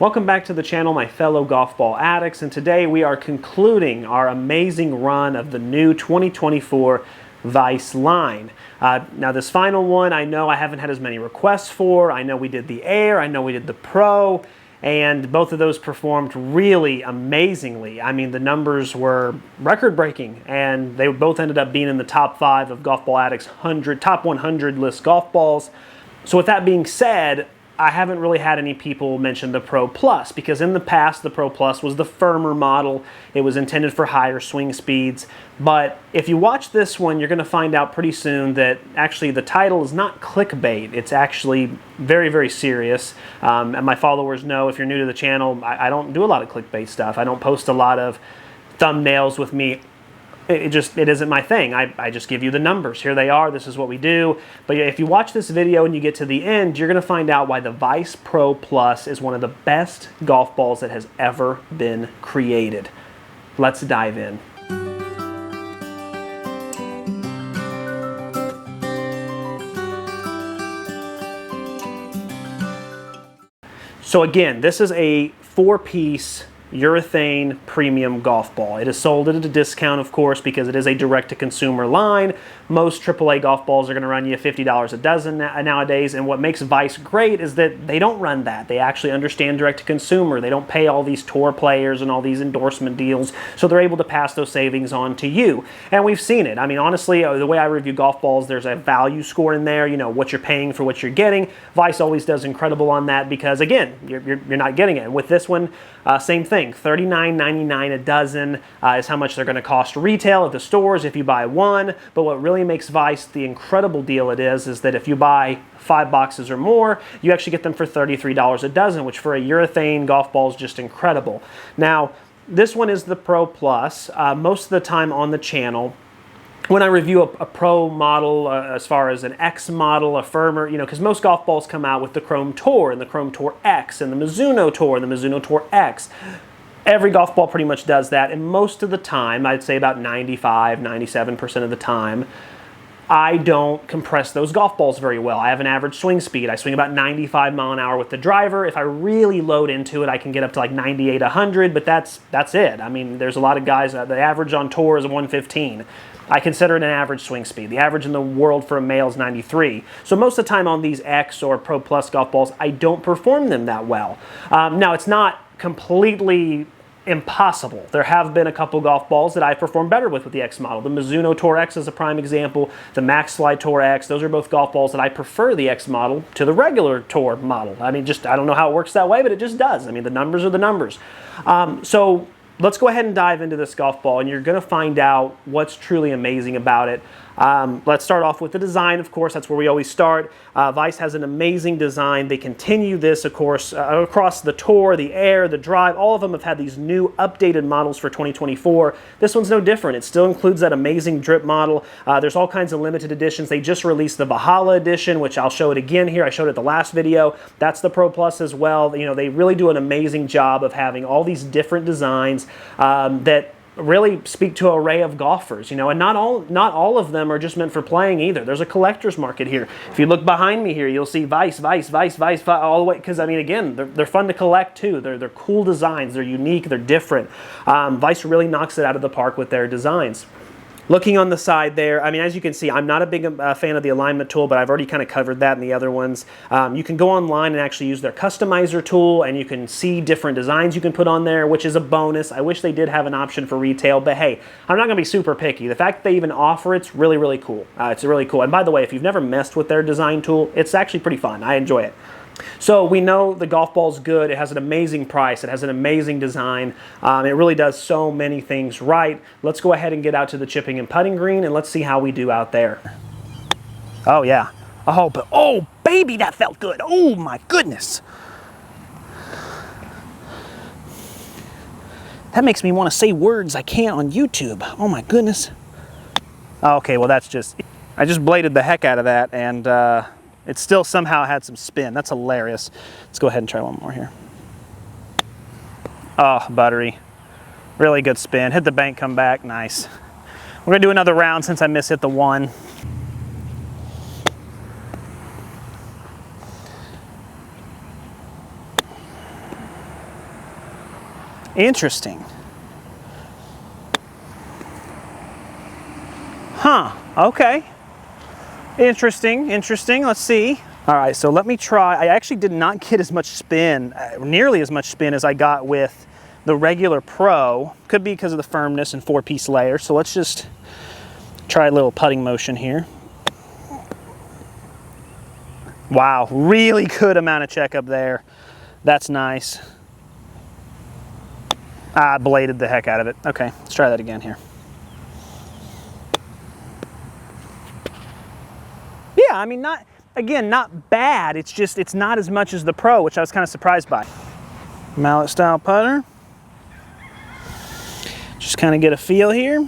Welcome back to the channel, my fellow golf ball addicts, and today we are concluding our amazing run of the new 2024 Vice line. Now this final one, I know I haven't had as many requests for. I know we did the Air, I know we did the Pro, and both of those performed really amazingly. I mean, the numbers were record-breaking, and they both ended up being in the top 5 of Golf Ball Addict's top 100 list golf balls. So with that being said, I haven't really had any people mention the Pro Plus, because in the past the Pro Plus was the firmer model. It was intended for higher swing speeds. But if you watch this one, you're going to find out pretty soon that actually the title is not clickbait. It's actually very, very serious. And my followers know, if you're new to the channel, I don't do a lot of clickbait stuff. I don't post a lot of thumbnails with me. It isn't my thing. I just give you the numbers. Here they are. This is what we do. But if you watch this video and you get to the end, you're going to find out why the Vice Pro Plus is one of the best golf balls that has ever been created. Let's dive in. So again, this is a 4-piece urethane premium golf ball. It is sold at a discount, of course, because it is a direct-to-consumer line. Most AAA golf balls are going to run you $50 a dozen nowadays, and what makes Vice great is that they don't run that. They actually understand direct-to-consumer. They don't pay all these tour players and all these endorsement deals, so they're able to pass those savings on to you. And we've seen it. I mean, honestly, the way I review golf balls, there's a value score in there, you know, what you're paying for what you're getting. Vice always does incredible on that because, again, you're not getting it. And with this one, same thing. $39.99 a dozen is how much they're going to cost retail at the stores if you buy one. But what really makes Vice the incredible deal it is that if you buy 5 boxes or more, you actually get them for $33 a dozen, which for a urethane golf ball is just incredible. Now, this one is the Pro Plus. Most of the time on the channel, when I review a Pro model, as far as an X model, a firmer, you know, because most golf balls come out with the Chrome Tour and the Chrome Tour X and the Mizuno Tour and the Mizuno Tour X. Every golf ball pretty much does that, and most of the time, I'd say about 97% of the time, I don't compress those golf balls very well. I have an average swing speed. I swing about 95 mile an hour with the driver. If I really load into it, I can get up to like 98, 100, but that's it. I mean, there's a lot of guys, the average on tour is 115. I consider it an average swing speed. The average in the world for a male is 93. So most of the time on these X or Pro Plus golf balls, I don't perform them that well. Now, it's not completely impossible. There have been a couple golf balls that I performed better with the X model. The Mizuno Tour X is a prime example. The Max Slide Tour X, those are both golf balls that I prefer the X model to the regular Tour model. I mean, I don't know how it works that way, but it just does. I mean, the numbers are the numbers. So let's go ahead and dive into this golf ball, and you're going to find out what's truly amazing about it. Let's start off with the design, of course. That's where we always start. Vice has an amazing design. They continue this, of course, across the Tour, the Air, the Drive. All of them have had these new updated models for 2024. This one's no different. It still includes that amazing drip model. There's all kinds of limited editions. They just released the Valhalla edition, which I'll show it again here. I showed it the last video. That's the Pro Plus as well. You know, they really do an amazing job of having all these different designs that really speak to an array of golfers, you know, and not all of them are just meant for playing either. There's a collector's market here. If you look behind me here, you'll see Vice, all the way, because I mean, again, they're fun to collect too. They're cool designs. They're unique. They're different. Vice really knocks it out of the park with their designs. Looking on the side there, I mean, as you can see, I'm not a big fan of the alignment tool, but I've already kind of covered that in the other ones. You can go online and actually use their customizer tool, and you can see different designs you can put on there, which is a bonus. I wish they did have an option for retail, but hey, I'm not going to be super picky. The fact that they even offer it's really, really cool. It's really cool. And by the way, if you've never messed with their design tool, it's actually pretty fun. I enjoy it. So we know the golf ball's good. It has an amazing price. It has an amazing design. It really does so many things right. Let's go ahead and get out to the chipping and putting green, and let's see how we do out there. Oh, yeah. Oh, baby, that felt good. Oh, my goodness. That makes me want to say words I can't on YouTube. Oh, my goodness. Okay, well, I just bladed the heck out of that, and it still somehow had some spin. That's hilarious. Let's go ahead and try one more here. Oh, buttery. Really good spin. Hit the bank, come back. Nice. We're going to do another round since I mishit the one. Interesting. Huh, okay. Interesting, interesting. Let's see. All right, so let me try. I actually did not get as much spin, nearly as much spin as I got with the regular Pro. Could be because of the firmness and 4-piece layer. So let's just try a little putting motion here. Wow, really good amount of checkup there. That's nice. I bladed the heck out of it. Okay, let's try that again here. Yeah, I mean, not bad. It's just, it's not as much as the Pro, which I was kind of surprised by. Mallet style putter. Just kind of get a feel here.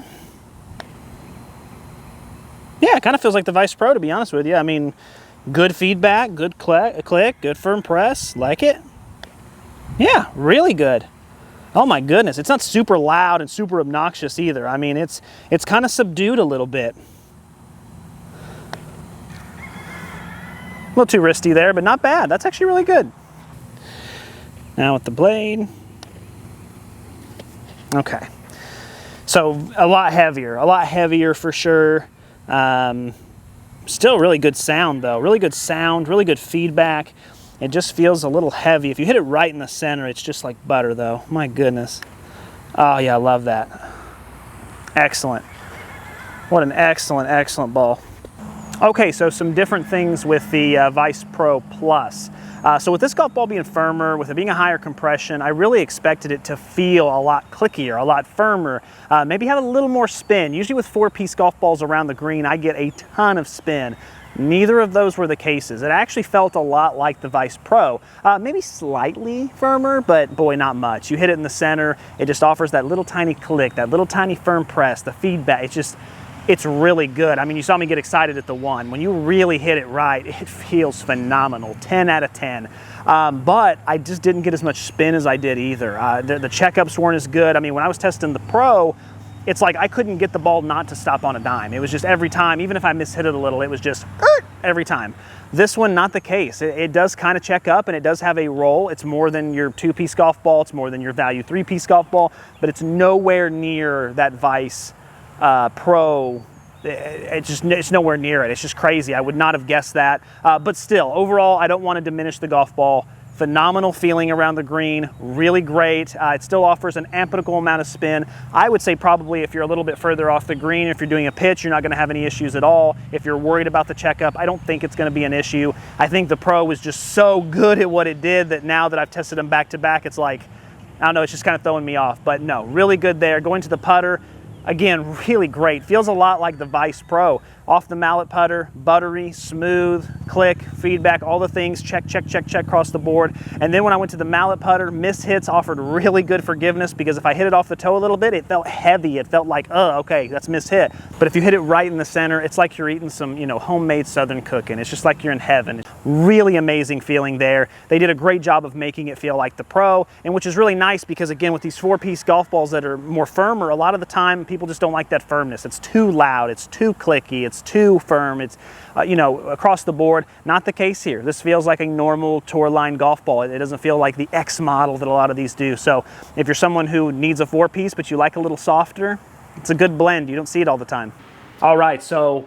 Yeah, it kind of feels like the Vice Pro, to be honest with you. I mean, good feedback, good click, good firm press, like it. Yeah, really good. Oh my goodness, it's not super loud and super obnoxious either. I mean, it's kind of subdued a little bit. A little too wristy there, but not bad. That's actually really good. Now with the blade. Okay. So a lot heavier for sure. Still really good sound though. Really good sound, really good feedback. It just feels a little heavy. If you hit it right in the center, it's just like butter though. My goodness. Oh yeah, I love that. Excellent. What an excellent, excellent ball. Okay, so some different things with the Vice Pro Plus. So with this golf ball being firmer, with it being a higher compression, I really expected it to feel a lot clickier, a lot firmer, maybe have a little more spin. Usually with 4-piece golf balls around the green, I get a ton of spin. Neither of those were the cases. It actually felt a lot like the Vice Pro. Maybe slightly firmer, but boy, not much. You hit it in the center, it just offers that little tiny click, that little tiny firm press, the feedback. It's really good. I mean, you saw me get excited at the one. When you really hit it right, it feels phenomenal. 10 out of 10. But I just didn't get as much spin as I did either. The checkups weren't as good. I mean, when I was testing the Pro, it's like I couldn't get the ball not to stop on a dime. It was just every time, even if I mishit it a little, it was just every time. This one, not the case. It does kind of check up and it does have a roll. It's more than your 2-piece golf ball. It's more than your value 3-piece golf ball, but it's nowhere near that Vice Pro. It's nowhere near it. It's just crazy. I would not have guessed that. But still, overall, I don't want to diminish the golf ball. Phenomenal feeling around the green, really great. It still offers an ample amount of spin. I would say probably if you're a little bit further off the green, if you're doing a pitch, you're not going to have any issues at all. If you're worried about the checkup, I don't think it's going to be an issue. I think the Pro was just so good at what it did that now that I've tested them back to back, it's like, I don't know, it's just kind of throwing me off. But no, really good there. Going to the putter, again, really great. Feels a lot like the Vice Pro. Off the mallet putter, buttery, smooth, click, feedback, all the things, check, check, check, check across the board. And then when I went to the mallet putter, missed hits offered really good forgiveness because if I hit it off the toe a little bit, it felt heavy. It felt like, oh, okay, that's missed hit. But if you hit it right in the center, it's like you're eating some, homemade Southern cooking. It's just like you're in heaven. Really amazing feeling there. They did a great job of making it feel like the Pro, and which is really nice because again, with these 4-piece golf balls that are more firmer, a lot of the time people just don't like that firmness. It's too loud, it's too clicky, it's too firm, it's across the board. Not the case here. This feels like a normal tour line golf ball. It doesn't feel like the X model that a lot of these do. So if you're someone who needs a 4-piece but you like a little softer, it's a good blend. You don't see it all the time. All right, so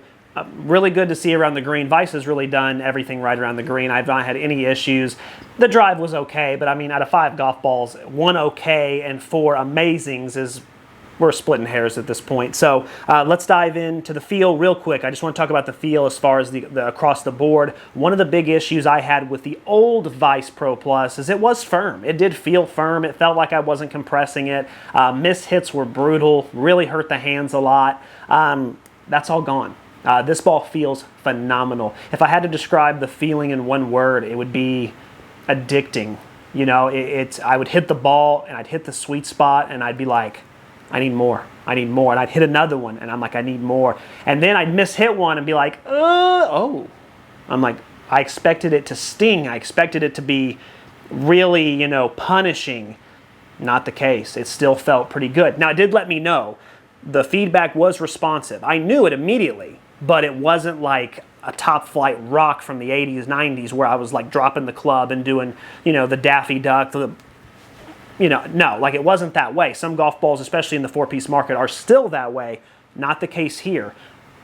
really good to see around the green. Vice has really done everything right around the green. I've not had any issues. The drive was okay, but I mean, out of 5 golf balls, 1 okay and 4 amazings we're splitting hairs at this point. So let's dive into the feel real quick. I just want to talk about the feel as far as the across the board. One of the big issues I had with the old Vice Pro Plus is it was firm. It did feel firm. It felt like I wasn't compressing it. Missed hits were brutal, really hurt the hands a lot. That's all gone. This ball feels phenomenal. If I had to describe the feeling in one word, it would be addicting. I would hit the ball and I'd hit the sweet spot and I'd be like, I need more. I need more. And I'd hit another one and I'm like, I need more. And then I'd miss-hit one and be like, oh. I'm like, I expected it to sting. I expected it to be really, punishing. Not the case. It still felt pretty good. Now, it did let me know the feedback was responsive. I knew it immediately, but it wasn't like a top flight rock from the 80s, 90s where I was like dropping the club and doing, the Daffy Duck, no, like it wasn't that way. Some golf balls, especially in the four-piece market, are still that way. Not the case here.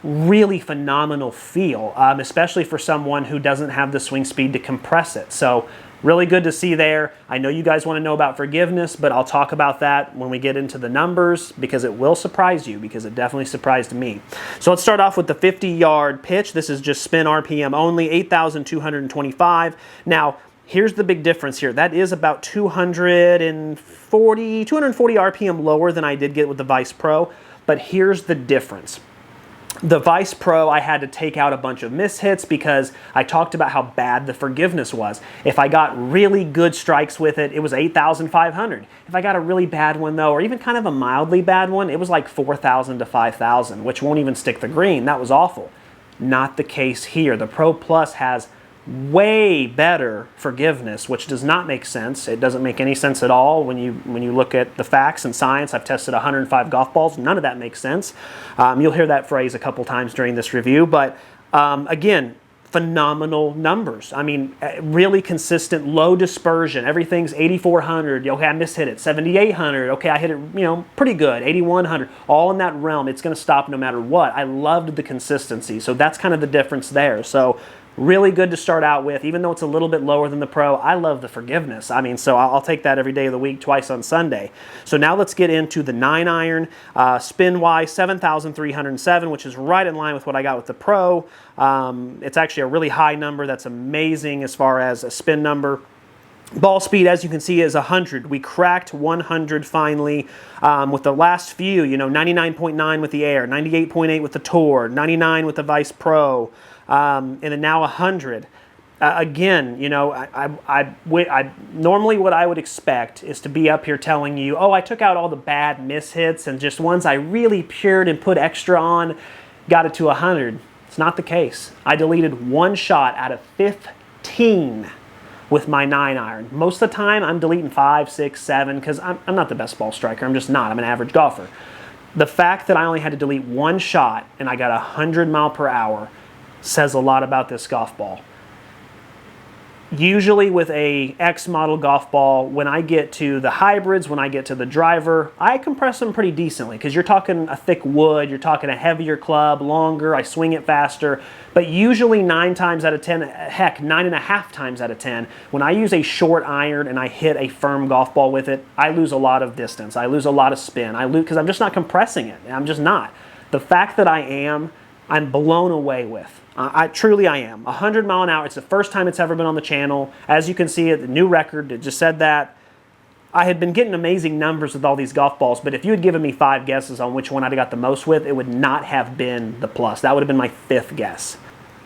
Really phenomenal feel, especially for someone who doesn't have the swing speed to compress it. So really good to see there. I know you guys want to know about forgiveness, but I'll talk about that when we get into the numbers, because it will surprise you, because it definitely surprised me. So let's start off with the 50-yard pitch. This is just spin RPM only, 8,225. Now, here's the big difference here. That is about 240 RPM lower than I did get with the Vice Pro, but here's the difference. The Vice Pro, I had to take out a bunch of mishits because I talked about how bad the forgiveness was. If I got really good strikes with it, it was 8,500. If I got a really bad one though, or even kind of a mildly bad one, it was like 4,000 to 5,000, which won't even stick the green. That was awful. Not the case here. The Pro Plus has way better forgiveness, which does not make sense. It doesn't make any sense at all when you look at the facts and science. I've tested 105 golf balls. None of that makes sense. You'll hear that phrase a couple times during this review, but again, phenomenal numbers. I mean, really consistent, low dispersion. Everything's 8,400. Okay, I mishit it. 7,800. Okay, I hit it, pretty good. 8,100. All in that realm. It's going to stop no matter what. I loved the consistency. So that's kind of the difference there. So really good to start out with, even though it's a little bit lower than the Pro. I love the forgiveness. I mean, so I'll take that every day of the week, twice on Sunday. So now let's get into the 9-iron. Spin-wise, 7,307, which is right in line with what I got with the Pro. It's actually a really high number. That's amazing as far as a spin number. Ball speed, as you can see, is 100. We cracked 100 finally with the last few, 99.9 with the Air, 98.8 with the Tour, 99 with the Vice Pro, and then now 100. Again, normally what I would expect is to be up here telling you, oh, I took out all the bad mishits and just ones I really pured and put extra on, got it to 100. It's not the case. I deleted one shot out of 15 with my 9-iron. Most of the time, I'm deleting 5, 6, 7, because I'm not the best ball striker. I'm just not. I'm an average golfer. The fact that I only had to delete one shot and I got 100 mile per hour says a lot about this golf ball. Usually with a X model golf ball, when I get to the hybrids, when I get to the driver, I compress them pretty decently, because you're talking a thick wood, you're talking a heavier club, longer, I swing it faster. But usually 9 times out of 10, heck, 9.5 times out of 10, when I use a short iron and I hit a firm golf ball with it, I lose a lot of distance. I lose a lot of spin. I lose because I'm just not compressing it. I'm just not. The fact that I'm blown away with. I truly am. 100 mile an hour. It's the first time it's ever been on the channel. As you can see, the new record, it just said that. I had been getting amazing numbers with all these golf balls, but if you had given me 5 guesses on which one I'd got the most with, it would not have been the Plus. That would have been my 5th guess.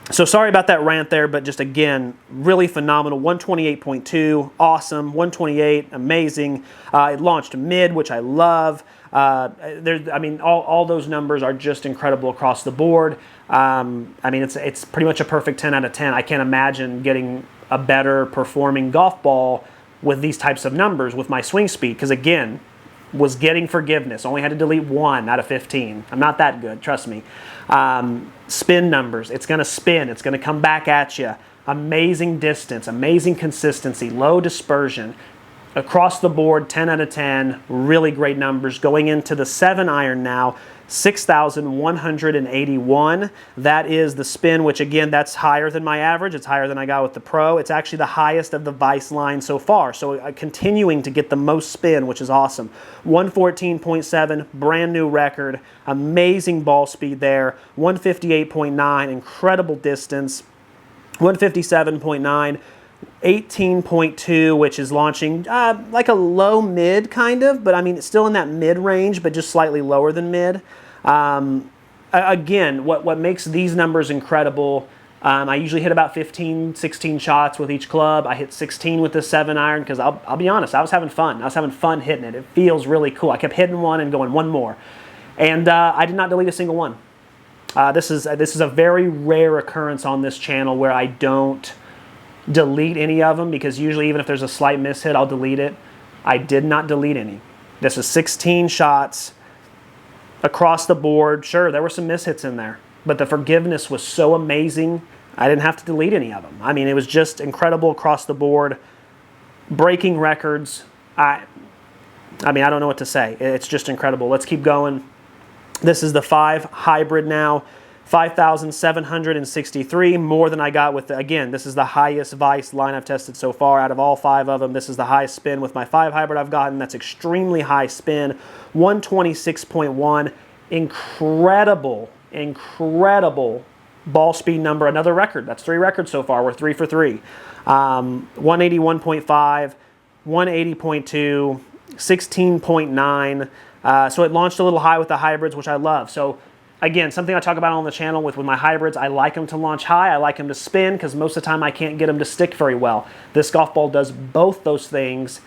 So sorry about that rant there, but just again, really phenomenal. 128.2, awesome. 128, amazing. It launched mid, which I love. All those numbers are just incredible across the board. It's pretty much a perfect 10 out of 10. I can't imagine getting a better performing golf ball with these types of numbers with my swing speed, because again, was getting forgiveness. Only had to delete 1 out of 15. I'm not that good, trust me. Spin numbers, it's going to spin. It's going to come back at you. Amazing distance, amazing consistency, low dispersion. Across the board, 10 out of 10, really great numbers. Going into the 7-iron now, 6,181. That is the spin, which again, that's higher than my average. It's higher than I got with the Pro. It's actually the highest of the Vice line so far. So continuing to get the most spin, which is awesome. 114.7, brand new record. Amazing ball speed there. 158.9, incredible distance. 157.9. 18.2, which is launching like a low mid kind of, but it's still in that mid range, but just slightly lower than mid. Again, what makes these numbers incredible, I usually hit about 15, 16 shots with each club. I hit 16 with the 7-iron because I'll be honest, I was having fun. I was having fun hitting it. It feels really cool. I kept hitting one and going one more. And I did not delete a single one. This is a very rare occurrence on this channel where I don't delete any of them, because usually even if there's a slight mishit, I'll delete it. I did not delete any. This is 16 shots across the board. Sure, there were some mishits in there, but the forgiveness was so amazing, I didn't have to delete any of them. It was just incredible across the board. Breaking records. I mean, I don't know what to say. It's just incredible. Let's keep going. This is the 5 hybrid now. 5,763, more than I got with, again, this is the highest Vice line I've tested so far. Out of all 5 of them, this is the highest spin with my 5 hybrid I've gotten. That's extremely high spin. 126.1, incredible, incredible ball speed number. Another record. That's 3 records so far. We're 3 for 3. 181.5, 180.2, 16.9. So it launched a little high with the hybrids, which I love. So again, something I talk about on the channel with my hybrids, I like them to launch high, I like them to spin, because most of the time I can't get them to stick very well. This golf ball does both those things.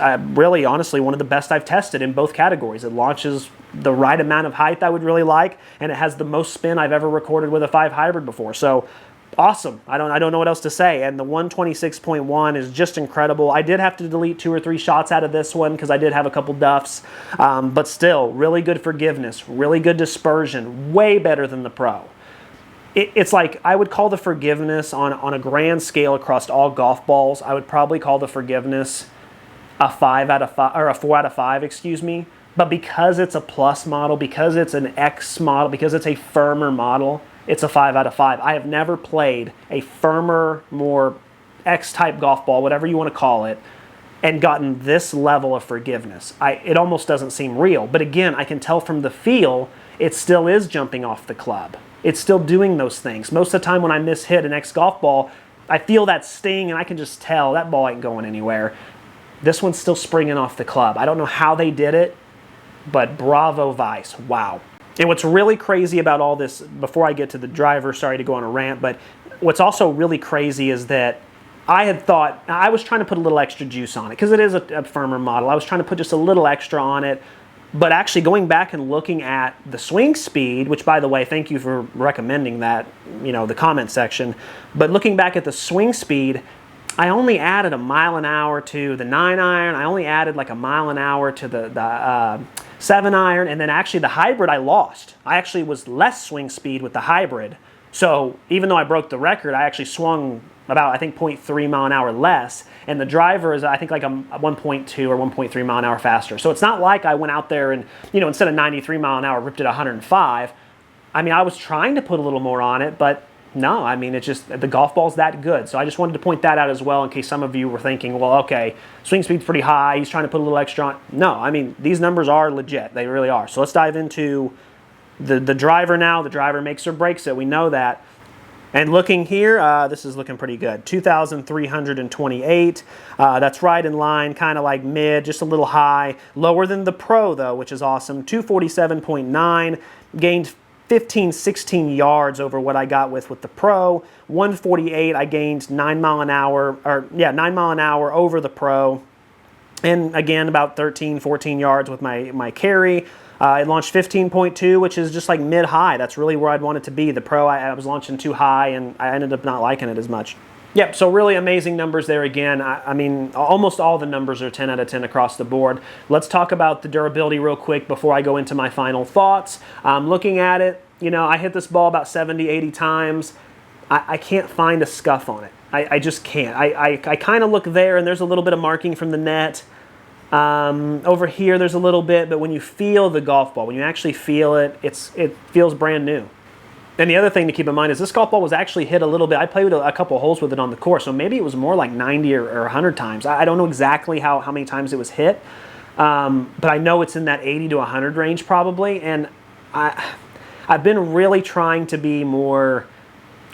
Really, honestly, one of the best I've tested in both categories. It launches the right amount of height I would really like, and it has the most spin I've ever recorded with a 5 hybrid before. So awesome. I don't know what else to say. And the 126.1 is just incredible. I did have to delete 2 or 3 shots out of this one because I did have a couple duffs, but still really good forgiveness, really good dispersion, way better than the Pro. It's like, I would call the forgiveness on a grand scale across all golf balls, I would probably call the forgiveness a 5 out of 5, or a 4 out of 5, excuse me. But because it's a plus model, because it's an X model, because it's a firmer model, it's a 5 out of 5. I have never played a firmer, more X-type golf ball, whatever you want to call it, and gotten this level of forgiveness. It almost doesn't seem real. But again, I can tell from the feel, it still is jumping off the club. It's still doing those things. Most of the time when I mishit an X golf ball, I feel that sting and I can just tell that ball ain't going anywhere. This one's still springing off the club. I don't know how they did it, but bravo Vice, wow. And what's really crazy about all this, before I get to the driver, sorry to go on a rant, but what's also really crazy is that I had thought, I was trying to put a little extra juice on it, because it is a firmer model. I was trying to put just a little extra on it, but actually going back and looking at the swing speed, which by the way, thank you for recommending that, the comment section, but looking back at the swing speed, I only added 1 mile an hour to the 9-iron. I only added like 1 mile an hour to the 7-iron, and then actually the hybrid I lost. I actually was less swing speed with the hybrid. So even though I broke the record, I actually swung about, I think, 0.3 mile an hour less, and the driver is, I think, like a 1.2 or 1.3 mile an hour faster. So it's not like I went out there and, instead of 93 mile an hour, ripped it 105. I mean, I was trying to put a little more on it, but no, I mean, it's just, the golf ball's that good. So I just wanted to point that out as well, in case some of you were thinking, well, okay, swing speed's pretty high, he's trying to put a little extra on. No, I mean, these numbers are legit. They really are. So let's dive into the driver now. The driver makes or breaks it. We know that. And looking here, this is looking pretty good. 2,328. That's right in line, kind of like mid, just a little high. Lower than the Pro, though, which is awesome. 247.9. Gained 15, 16 yards over what I got with the Pro. 148, I gained 9 mile an hour, 9 mile an hour over the Pro. And again, about 13, 14 yards with my carry. It launched 15.2, which is just like mid-high. That's really where I'd want it to be. The Pro, I was launching too high, and I ended up not liking it as much. Yep, so really amazing numbers there again. I mean, almost all the numbers are 10 out of 10 across the board. Let's talk about the durability real quick before I go into my final thoughts. Looking at it, I hit this ball about 70, 80 times. I can't find a scuff on it. I just can't. I kind of look there, and there's a little bit of marking from the net. Over here, there's a little bit, but when you feel the golf ball, when you actually feel it, it feels brand new. And the other thing to keep in mind is this golf ball was actually hit a little bit. I played a couple holes with it on the course, so maybe it was more like 90 or 100 times. I don't know exactly how many times it was hit, but I know it's in that 80 to 100 range probably. And I've been really trying to be more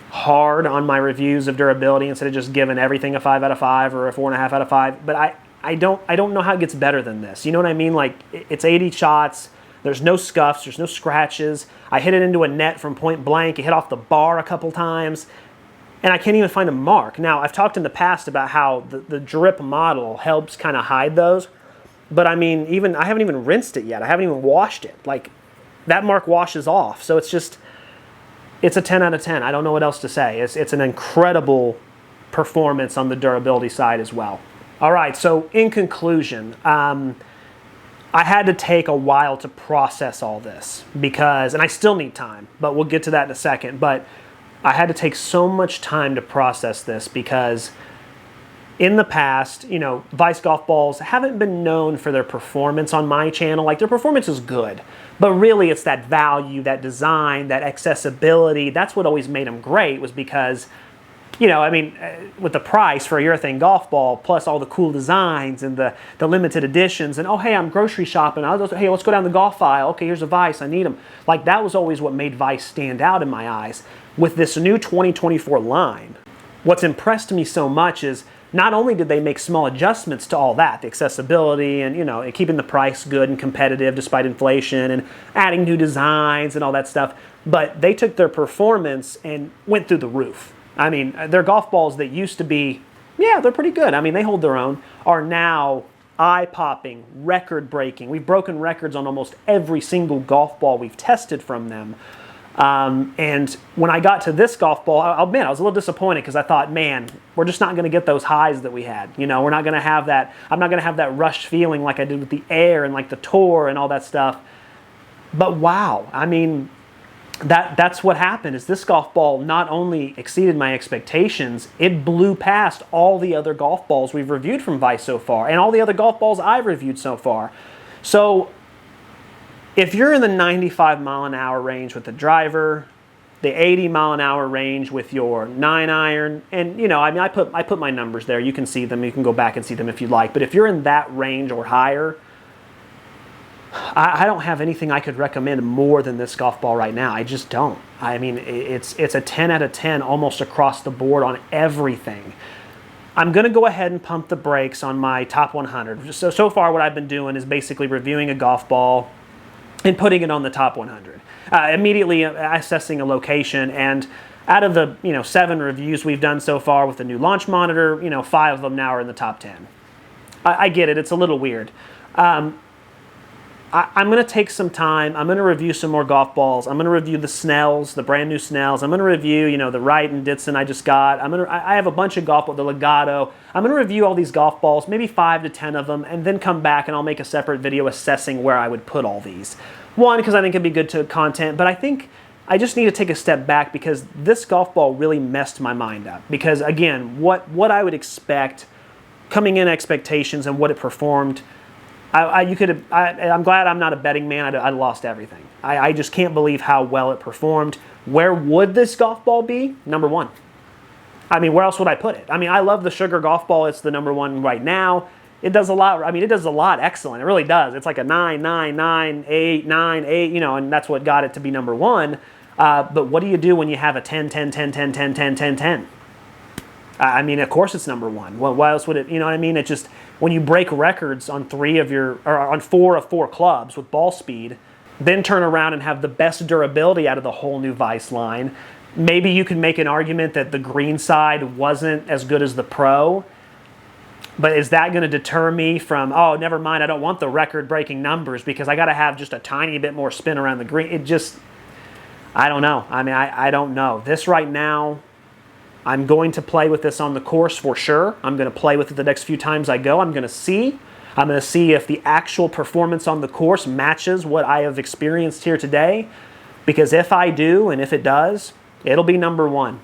hard on my reviews of durability instead of just giving everything a 5 out of 5 or a 4.5 out of 5. But I don't know how it gets better than this. You know what I mean? Like, it's 80 shots. There's no scuffs. There's no scratches. I hit it into a net from point blank. It hit off the bar a couple times, and I can't even find a mark. Now, I've talked in the past about how the drip model helps kind of hide those, but I mean, I haven't even rinsed it yet. I haven't even washed it. Like, that mark washes off. So it's a 10 out of 10. I don't know what else to say. It's an incredible performance on the durability side as well. All right, so in conclusion, I had to take a while to process all this and I still need time, but we'll get to that in a second. But I had to take so much time to process this because in the past, you know, Vice golf balls haven't been known for their performance on my channel. Like, their performance is good, but really it's that value, that design, that accessibility. That's what always made them great, was because, you know, I mean, with the price for a urethane golf ball, plus all the cool designs and the limited editions, and oh, hey, I'm grocery shopping. Hey, let's go down the golf aisle. Okay, here's a Vice. I need them. Like, that was always what made Vice stand out in my eyes. With this new 2024 line, what's impressed me so much is not only did they make small adjustments to all that, the accessibility and, you know, keeping the price good and competitive despite inflation and adding new designs and all that stuff, but they took their performance and went through the roof. I mean, their golf balls that used to be, yeah, they're pretty good. I mean, they hold their own, are now eye-popping, record-breaking. We've broken records on almost every single golf ball we've tested from them. And when I got to this golf ball, I'll admit I was a little disappointed, because I thought, man, we're just not going to get those highs that we had. You know, we're not going to have that. I'm not going to have that rush feeling like I did with the Air and like the Tour and all that stuff. But wow, I mean, that's what happened. Is this golf ball not only exceeded my expectations, it blew past all the other golf balls we've reviewed from Vice so far, and all the other golf balls I've reviewed so far. So if you're in the 95 mile an hour range with the driver, the 80 mile an hour range with your 9-iron, and, you know, I mean, I put my numbers there. You can see them. You can go back and see them if you'd like. But if you're in that range or higher, I don't have anything I could recommend more than this golf ball right now. I just don't. I mean, it's a 10 out of 10 almost across the board on everything. I'm going to go ahead and pump the brakes on my top 100. So far what I've been doing is basically reviewing a golf ball and putting it on the top 100. Immediately assessing a location, and out of the 7 reviews we've done so far with the new launch monitor, 5 of them now are in the top 10. I get it, it's a little weird. I'm going to take some time. I'm going to review some more golf balls. I'm going to review the Snells, the brand new Snells. I'm going to review, the Wright and Ditson I just got. I have a bunch of golf balls, the Legato. I'm going to review all these golf balls, maybe 5 to 10 of them, and then come back and I'll make a separate video assessing where I would put all these. One, because I think it'd be good to content, but I think I just need to take a step back, because this golf ball really messed my mind up. Because again, what I would expect, coming in expectations and what it performed, I'm glad I'm not a betting man. I lost everything. I just can't believe how well it performed. Where would this golf ball be? Number 1. I mean, where else would I put it? I mean, I love the Sugar golf ball. It's the number 1 right now. It does a lot. I mean, it does a lot excellent. It really does. It's like a 9, 9, 9, 8, 9, 8, and that's what got it to be number 1. But what do you do when you have a 10, 10, 10, 10, 10, 10, 10, 10? I mean, of course it's number 1. Why else would it, you know what I mean? It just, when you break records on 4 of 4 clubs with ball speed, then turn around and have the best durability out of the whole new Vice line. Maybe you can make an argument that the green side wasn't as good as the Pro, but is that going to deter me from, oh, never mind, I don't want the record-breaking numbers because I got to have just a tiny bit more spin around the green? It just, I don't know. I mean, I don't know. This right now, I'm going to play with this on the course for sure. I'm going to play with it the next few times I go. I'm going to see if the actual performance on the course matches what I have experienced here today. Because if I do, and if it does, it'll be number 1.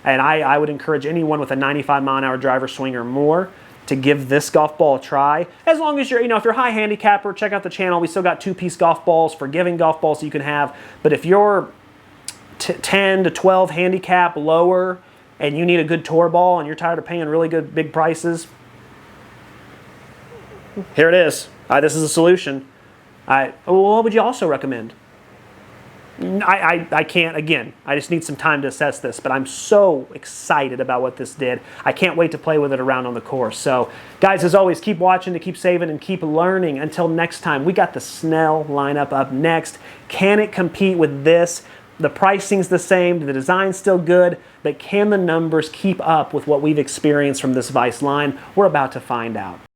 And I would encourage anyone with a 95 mile an hour driver swing or more to give this golf ball a try. As long as you're, if you're a high handicapper, check out the channel. We still got 2-piece golf balls, forgiving golf balls you can have. But if you're 10 to 12 handicap lower, and you need a good tour ball and you're tired of paying really good big prices, here it is. This is a solution. What would you also recommend? I can't, again, I just need some time to assess this, but I'm so excited about what this did. I can't wait to play with it around on the course. So, guys, as always, keep watching to keep saving and keep learning. Until next time, we got the Snell lineup up next. Can it compete with this? The pricing's the same, the design's still good, but can the numbers keep up with what we've experienced from this Vice line? We're about to find out.